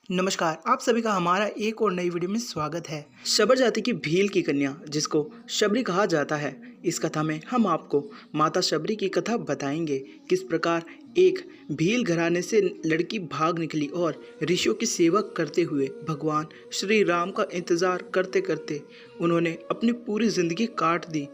नमस्कार, आप सभी का हमारा एक और नई वीडियो में स्वागत है। शबर जाति की भील की कन्या जिसको शबरी कहा जाता है, इस कथा में हम आपको माता शबरी की कथा बताएंगे। किस प्रकार एक भील घराने से लड़की भाग निकली और ऋषियों की सेवा करते हुए भगवान श्री राम का इंतजार करते करते उन्होंने अपनी पूरी जिंदगी काट दी।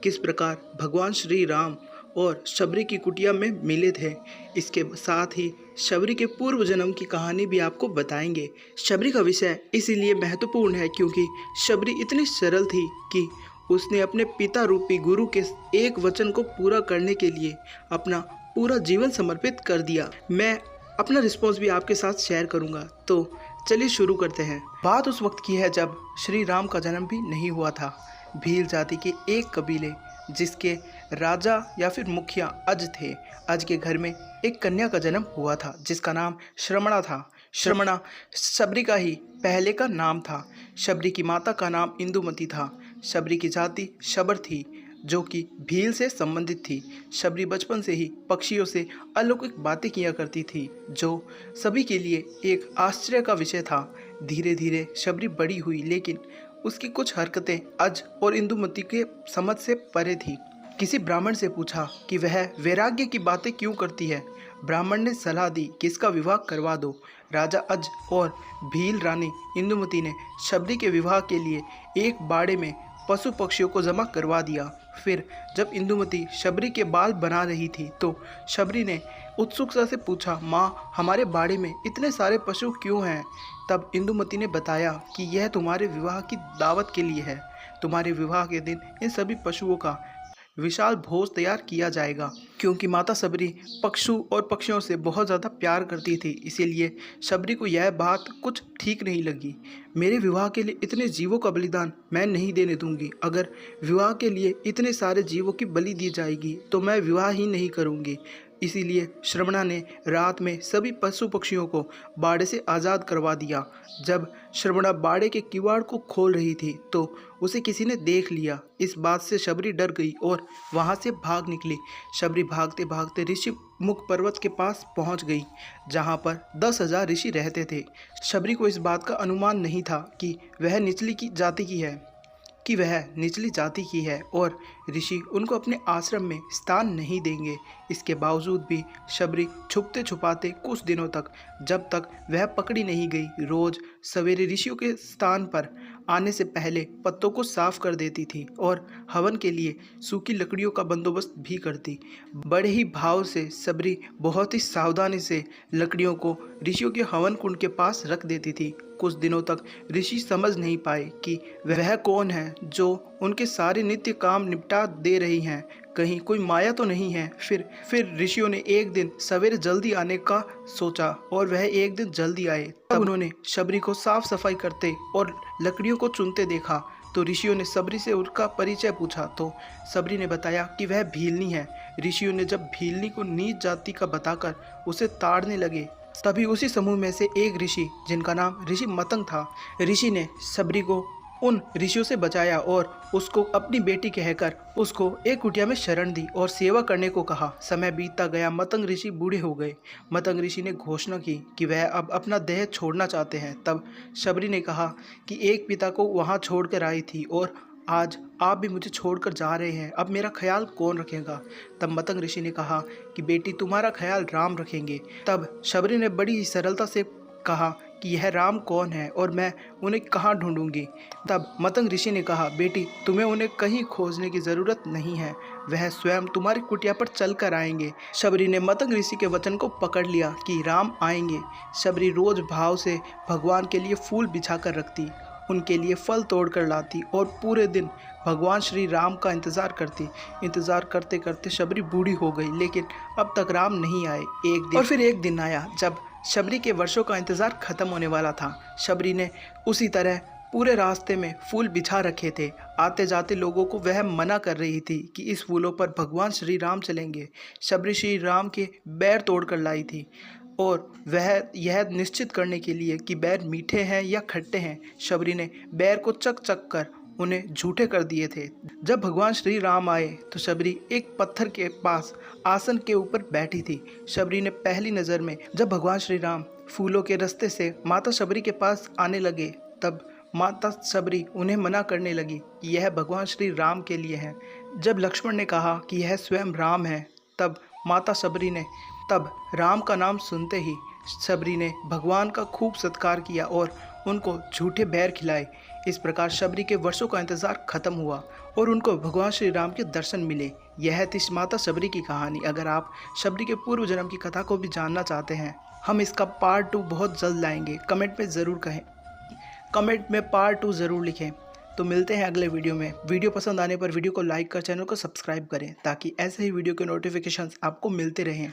किस प्रकार भगवान श्री राम और शबरी की कुटिया में मिले थे। इसके साथ ही शबरी के पूर्व जन्म की कहानी भी आपको बताएंगे। शबरी का विषय इसीलिए महत्वपूर्ण है क्योंकि शबरी इतनी सरल थी कि उसने अपने पिता रूपी गुरु के एक वचन को पूरा करने के लिए अपना पूरा जीवन समर्पित कर दिया। मैं अपना रिस्पॉन्स भी आपके साथ शेयर करूंगा, तो चलिए शुरू करते हैं। बात उस वक्त की है जब श्री राम का जन्म भी नहीं हुआ था। भील जाति के एक कबीले जिसके राजा या फिर मुखिया अज थे, अज के घर में एक कन्या का जन्म हुआ था जिसका नाम श्रमणा था। श्रमणा शबरी का ही पहले का नाम था। शबरी की माता का नाम इंदुमती था। शबरी की जाति शबर थी जो कि भील से संबंधित थी। शबरी बचपन से ही पक्षियों से अलौकिक बातें किया करती थी जो सभी के लिए एक आश्चर्य का विषय था। धीरे धीरे शबरी बड़ी हुई लेकिन उसकी कुछ हरकतें अज और इंदुमती के समझ से परे थी। किसी ब्राह्मण से पूछा कि वह वैराग्य की बातें क्यों करती है। ब्राह्मण ने सलाह दी कि इसका विवाह करवा दो। राजा अज और भील रानी इंदुमती ने शबरी के विवाह के लिए एक बाड़े में पशु पक्षियों को जमा करवा दिया। फिर जब इंदुमती शबरी के बाल बना रही थी तो शबरी ने उत्सुकता से पूछा, माँ हमारे बाड़े में इतने सारे पशु क्यों हैं। तब इंदुमती ने बताया कि यह तुम्हारे विवाह की दावत के लिए है। तुम्हारे विवाह के दिन इन सभी पशुओं का विशाल भोज तैयार किया जाएगा। क्योंकि माता शबरी पशु और पक्षियों से बहुत ज़्यादा प्यार करती थी, इसीलिए शबरी को यह बात कुछ ठीक नहीं लगी। मेरे विवाह के लिए इतने जीवों का बलिदान मैं नहीं देने दूंगी। अगर विवाह के लिए इतने सारे जीवों की बलि दी जाएगी तो मैं विवाह ही नहीं करूंगी। इसीलिए श्रमणा ने रात में सभी पशु पक्षियों को बाड़े से आज़ाद करवा दिया। जब श्रमणा बाड़े के किवाड़ को खोल रही थी तो उसे किसी ने देख लिया। इस बात से शबरी डर गई और वहां से भाग निकली। शबरी भागते भागते ऋषि मुख पर्वत के पास पहुंच गई जहां पर 10,000 ऋषि रहते थे। शबरी को इस बात का अनुमान नहीं था कि वह निचली जाति की है और ऋषि उनको अपने आश्रम में स्थान नहीं देंगे। इसके बावजूद भी शबरी छुपते छुपाते कुछ दिनों तक, जब तक वह पकड़ी नहीं गई, रोज सवेरे ऋषियों के स्थान पर आने से पहले पत्तों को साफ कर देती थी और हवन के लिए सूखी लकड़ियों का बंदोबस्त भी करती। बड़े ही भाव से शबरी बहुत ही सावधानी से लकड़ियों को ऋषियों के हवन कुंड के पास रख देती थी। कुछ दिनों तक ऋषि समझ नहीं पाए कि वह कौन है जो उनके सारे नित्य काम निपटा दे रही हैं। कहीं कोई माया तो नहीं है। फिर ऋषियों ने एक दिन सवेरे जल्दी आने का सोचा और वह एक दिन जल्दी आए। तब उन्होंने शबरी को साफ सफाई करते और लकड़ियों को चुनते देखा तो ऋषियों ने शबरी से उसका परिचय पूछा तो शबरी ने बताया कि वह भीलनी है। ऋषियों ने जब भीलनी को नीच जाति का बताकर उसे ताड़ने लगे, तभी उसी समूह में से एक ऋषि जिनका नाम ऋषि मतंग था, ऋषि ने शबरी को उन ऋषियों से बचाया और उसको अपनी बेटी कहकर उसको एक कुटिया में शरण दी और सेवा करने को कहा। समय बीतता गया, मतंग ऋषि बूढ़े हो गए। मतंग ऋषि ने घोषणा की कि वह अब अपना देह छोड़ना चाहते हैं। तब शबरी ने कहा कि एक पिता को वहाँ छोड़कर आई थी और आज आप भी मुझे छोड़कर जा रहे हैं, अब मेरा ख्याल कौन रखेगा। तब मतंग ऋषि ने कहा कि बेटी तुम्हारा ख्याल राम रखेंगे। तब शबरी ने बड़ी ही सरलता से कहा कि यह राम कौन है और मैं उन्हें कहाँ ढूंढूंगी। तब मतंग ऋषि ने कहा, बेटी तुम्हें उन्हें कहीं खोजने की ज़रूरत नहीं है, वह स्वयं तुम्हारी कुटिया पर चल कर आएंगे। शबरी ने मतंग ऋषि के वचन को पकड़ लिया कि राम आएंगे। शबरी रोज भाव से भगवान के लिए फूल बिछा कर रखती, उनके लिए फल तोड़ कर लाती और पूरे दिन भगवान श्री राम का इंतज़ार करती। इंतज़ार करते करते शबरी बूढ़ी हो गई लेकिन अब तक राम नहीं आए। एक दिन आया जब शबरी के वर्षों का इंतज़ार खत्म होने वाला था। शबरी ने उसी तरह पूरे रास्ते में फूल बिछा रखे थे। आते जाते लोगों को वह मना कर रही थी कि इस फूलों पर भगवान श्री राम चलेंगे। शबरी श्री राम के बैर तोड़ कर लाई थी और वह यह निश्चित करने के लिए कि बैर मीठे हैं या खट्टे हैं, शबरी ने बैर को चक चक कर उन्हें झूठे कर दिए थे। जब भगवान श्री राम आए तो शबरी एक पत्थर के पास आसन के ऊपर बैठी थी। शबरी ने पहली नज़र में जब भगवान श्री राम फूलों के रास्ते से माता शबरी के पास आने लगे, तब माता शबरी उन्हें मना करने लगी कि यह भगवान श्री राम के लिए है। जब लक्ष्मण ने कहा कि यह स्वयं राम है, तब राम का नाम सुनते ही शबरी ने भगवान का खूब सत्कार किया और उनको झूठे बैर खिलाए। इस प्रकार शबरी के वर्षों का इंतजार खत्म हुआ और उनको भगवान श्री राम के दर्शन मिले। यह थी माता शबरी की कहानी। अगर आप शबरी के पूर्व जन्म की कथा को भी जानना चाहते हैं, हम इसका पार्ट 2 बहुत जल्द लाएंगे। कमेंट में पार्ट 2 ज़रूर लिखें। तो मिलते हैं अगले वीडियो में। वीडियो पसंद आने पर वीडियो को लाइक कर चैनल को सब्सक्राइब करें ताकि ऐसे ही वीडियो के नोटिफिकेशंस आपको मिलते रहें।